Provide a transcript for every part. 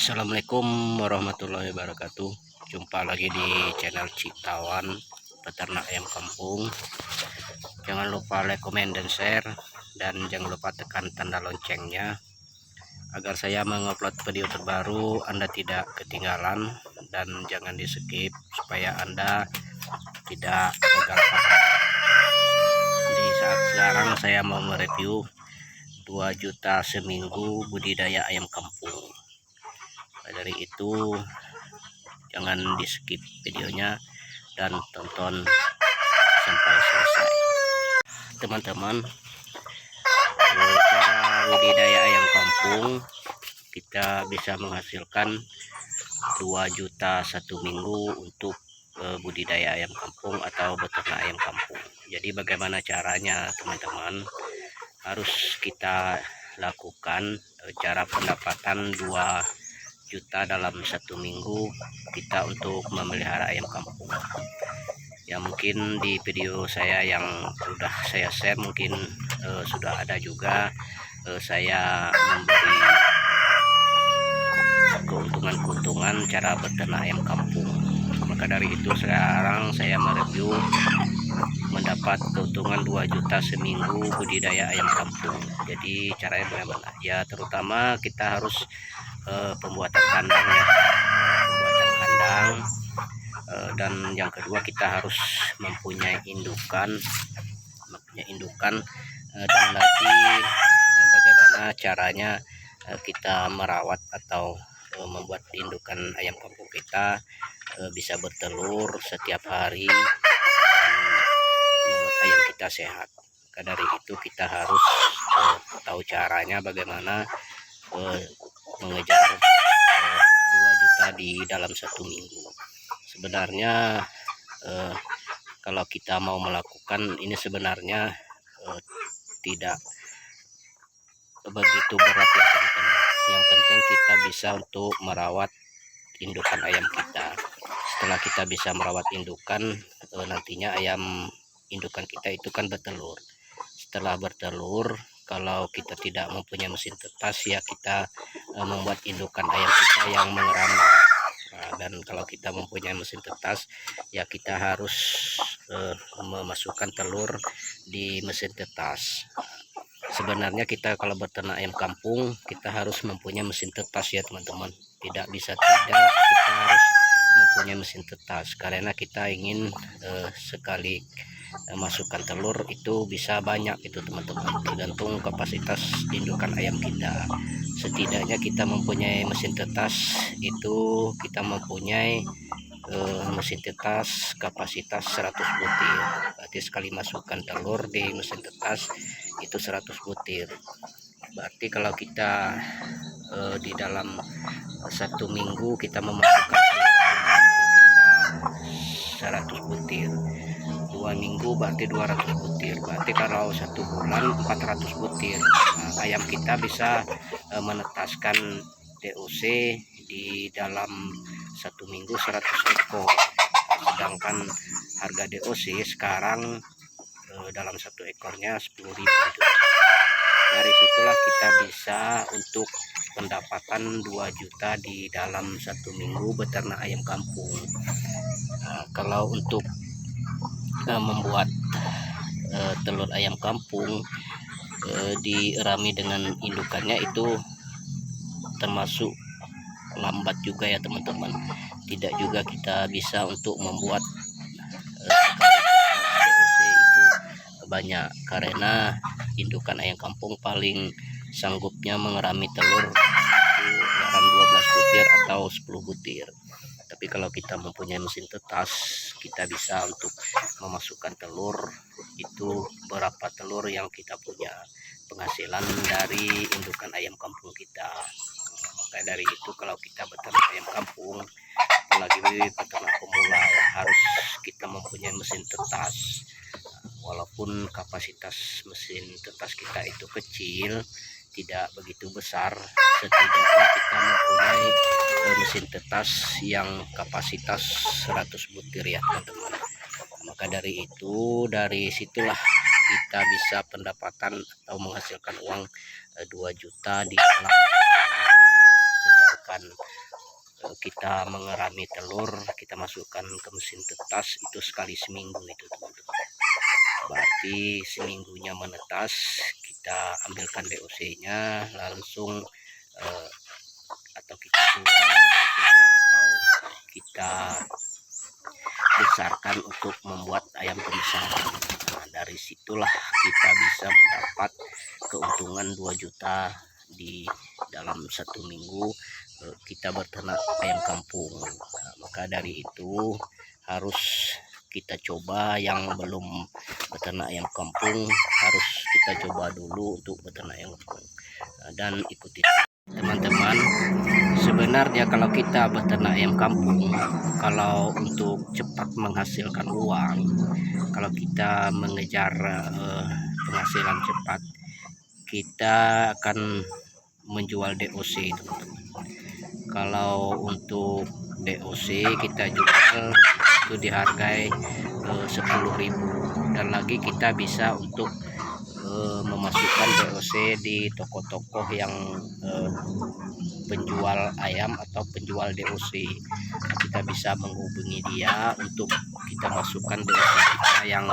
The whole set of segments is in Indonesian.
Assalamualaikum warahmatullahi wabarakatuh. Jumpa lagi di channel Citawan Peternak Ayam Kampung. Jangan lupa like, comment, dan share. Dan jangan lupa tekan tanda loncengnya agar saya mengupload video terbaru Anda tidak ketinggalan. Dan jangan di skip supaya Anda tidak gagal paham. Di saat sekarang saya mau mereview 2 juta seminggu budidaya ayam kampung. Dari itu jangan di skip videonya dan tonton sampai selesai, teman-teman. Cara budidaya ayam kampung kita bisa menghasilkan 2 juta satu minggu untuk budidaya ayam kampung atau beternak ayam kampung. Jadi bagaimana caranya, teman-teman? Harus kita lakukan cara pendapatan 2 juta dalam satu minggu kita untuk memelihara ayam kampung. Ya, mungkin di video saya yang sudah saya share mungkin sudah ada juga saya memberi keuntungan cara beternak ayam kampung. Maka dari itu sekarang saya mereview mendapat keuntungan 2 juta seminggu budidaya ayam kampung. Jadi caranya bagaimana? Ya, terutama kita harus pembuatan kandang ya, dan yang kedua kita harus mempunyai indukan, dan lagi bagaimana caranya kita merawat atau membuat indukan ayam kampung kita bisa bertelur setiap hari dan membuat ayam kita sehat. Maka dari itu kita harus tahu caranya bagaimana mengejar 2 juta di dalam satu minggu. Sebenarnya kalau kita mau melakukan ini sebenarnya tidak begitu berat ya, teman-teman. Yang penting kita bisa untuk merawat indukan ayam kita. Setelah kita bisa merawat indukan, nantinya ayam indukan kita itu kan bertelur. Setelah bertelur, kalau kita tidak mempunyai mesin tetas ya kita membuat indukan ayam kita yang mengerami. Dan kalau kita mempunyai mesin tetas ya kita harus memasukkan telur di mesin tetas. Sebenarnya kita kalau beternak ayam kampung kita harus mempunyai mesin tetas ya, teman-teman. Tidak bisa tidak, kita harus mempunyai mesin tetas karena kita ingin sekali masukkan telur itu bisa banyak itu, teman-teman. Tergantung kapasitas indukan ayam kita. Setidaknya kita mempunyai mesin tetas itu kita mempunyai mesin tetas kapasitas 100 butir. Berarti sekali masukkan telur di mesin tetas itu 100 butir. Berarti kalau kita di dalam satu minggu kita memasukkan telur kita 100 butir, 2 minggu berarti 200 butir. Berarti kalau 1 bulan 400 butir. Ayam kita bisa menetaskan DOC di dalam 1 minggu 100 ekor. Sedangkan harga DOC sekarang dalam 1 ekornya 10.000. Dari situlah kita bisa untuk pendapatan 2 juta di dalam 1 minggu beternak ayam kampung. Kalau untuk membuat telur ayam kampung dirami dengan indukannya itu termasuk lambat juga ya, teman-teman. Tidak juga kita bisa untuk membuat DOC itu banyak karena indukan ayam kampung paling sanggupnya mengerami telur itu 12 butir atau 10 butir. Tapi kalau kita mempunyai mesin tetas kita bisa untuk memasukkan telur itu berapa telur yang kita punya penghasilan dari indukan ayam kampung kita. Maka dari itu kalau kita beternak ayam kampung, apalagi peternak pemula, harus kita mempunyai mesin tetas. Walaupun kapasitas mesin tetas kita itu kecil, tidak begitu besar, setidaknya kita mempunyai mesin tetas yang kapasitas 100 butir ya, teman-teman. Maka dari itu, dari situlah kita bisa pendapatan atau menghasilkan uang 2 juta di dalam. Sedangkan kita mengerami telur, kita masukkan ke mesin tetas itu sekali seminggu itu teman-teman. Berarti seminggunya menetas, kita ambilkan DOC-nya langsung atau kita jual DOC-nya atau kita besarkan untuk membuat ayam pembesaran. Nah, dari situlah kita bisa mendapat keuntungan 2 juta di dalam 1 minggu kita berternak ayam kampung. Nah, maka dari itu harus kita coba, yang belum beternak ayam kampung harus kita coba dulu untuk beternak ayam kampung. Nah, dan ikuti teman-teman. Sebenarnya kalau kita beternak ayam kampung, kalau untuk cepat menghasilkan uang, kalau kita mengejar penghasilan cepat, kita akan menjual DOC teman-teman. Kalau untuk DOC kita jual itu dihargai 10.000, dan lagi kita bisa untuk memasukkan DOC di toko-toko yang penjual ayam atau penjual DOC. Kita bisa menghubungi dia untuk kita masukkan DOC kita yang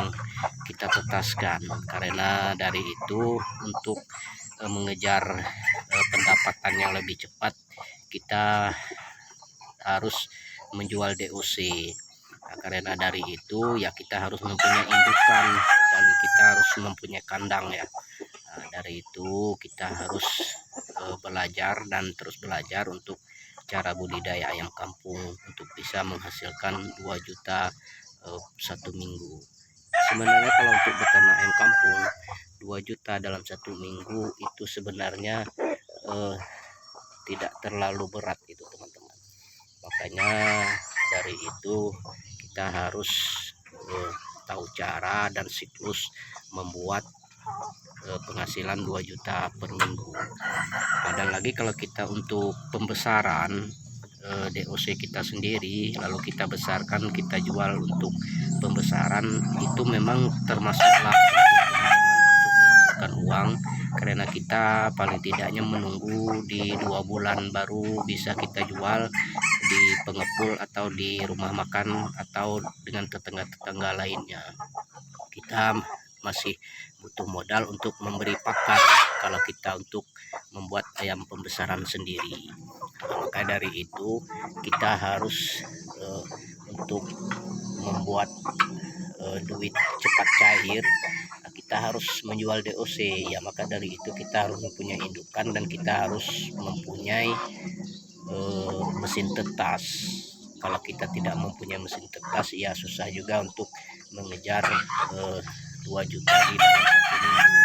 kita tetaskan, karena dari itu untuk mengejar pendapatan yang lebih cepat kita harus menjual DOC. Nah, karena dari itu ya kita harus mempunyai indukan dan kita harus mempunyai kandang ya. Nah, dari itu kita harus belajar dan terus belajar untuk cara budidaya ayam kampung untuk bisa menghasilkan 2 juta 1 minggu. Sebenarnya kalau untuk beternak ayam kampung 2 juta dalam 1 minggu itu sebenarnya tidak terlalu berat itu teman-teman. Makanya dari itu kita harus tahu cara dan siklus membuat penghasilan 2 juta per minggu. Dan lagi kalau kita untuk pembesaran DOC kita sendiri lalu kita besarkan, kita jual untuk pembesaran, itu memang termasuk laku ya teman-teman untuk menghasilkan uang, karena kita paling tidaknya menunggu di 2 bulan baru bisa kita jual di pengepul atau di rumah makan atau dengan tetangga-tetangga lainnya. Kita masih butuh modal untuk memberi pakan kalau kita untuk membuat ayam pembesaran sendiri. Maka dari itu kita harus untuk membuat duit cepat cair, kita harus menjual DOC ya. Maka dari itu kita harus mempunyai indukan dan kita harus mempunyai mesin tetas. Kalau kita tidak mempunyai mesin tetas ya susah juga untuk mengejar 2 juta di dalam 1 minggu,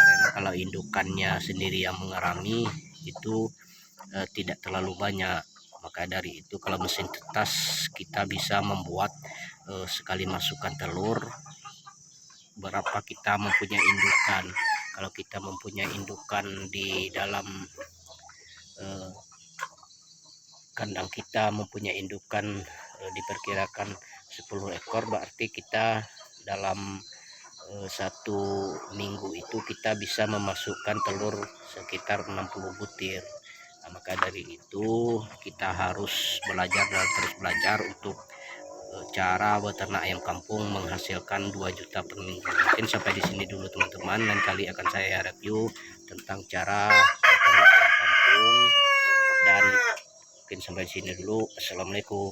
karena kalau indukannya sendiri yang mengerami itu tidak terlalu banyak. Maka dari itu kalau mesin tetas kita bisa membuat sekali masukkan telur berapa kita mempunyai indukan. Kalau kita mempunyai indukan di dalam kandang kita mempunyai indukan diperkirakan 10 ekor, berarti kita dalam 1 minggu itu kita bisa memasukkan telur sekitar 60 butir. Nah, maka dari itu kita harus belajar dan terus belajar untuk cara beternak ayam kampung menghasilkan 2 juta per minggu. Mungkin sampai di sini dulu teman-teman, lain kali akan saya review tentang cara beternak ayam kampung, dan mungkin sampai di sini dulu. Assalamualaikum.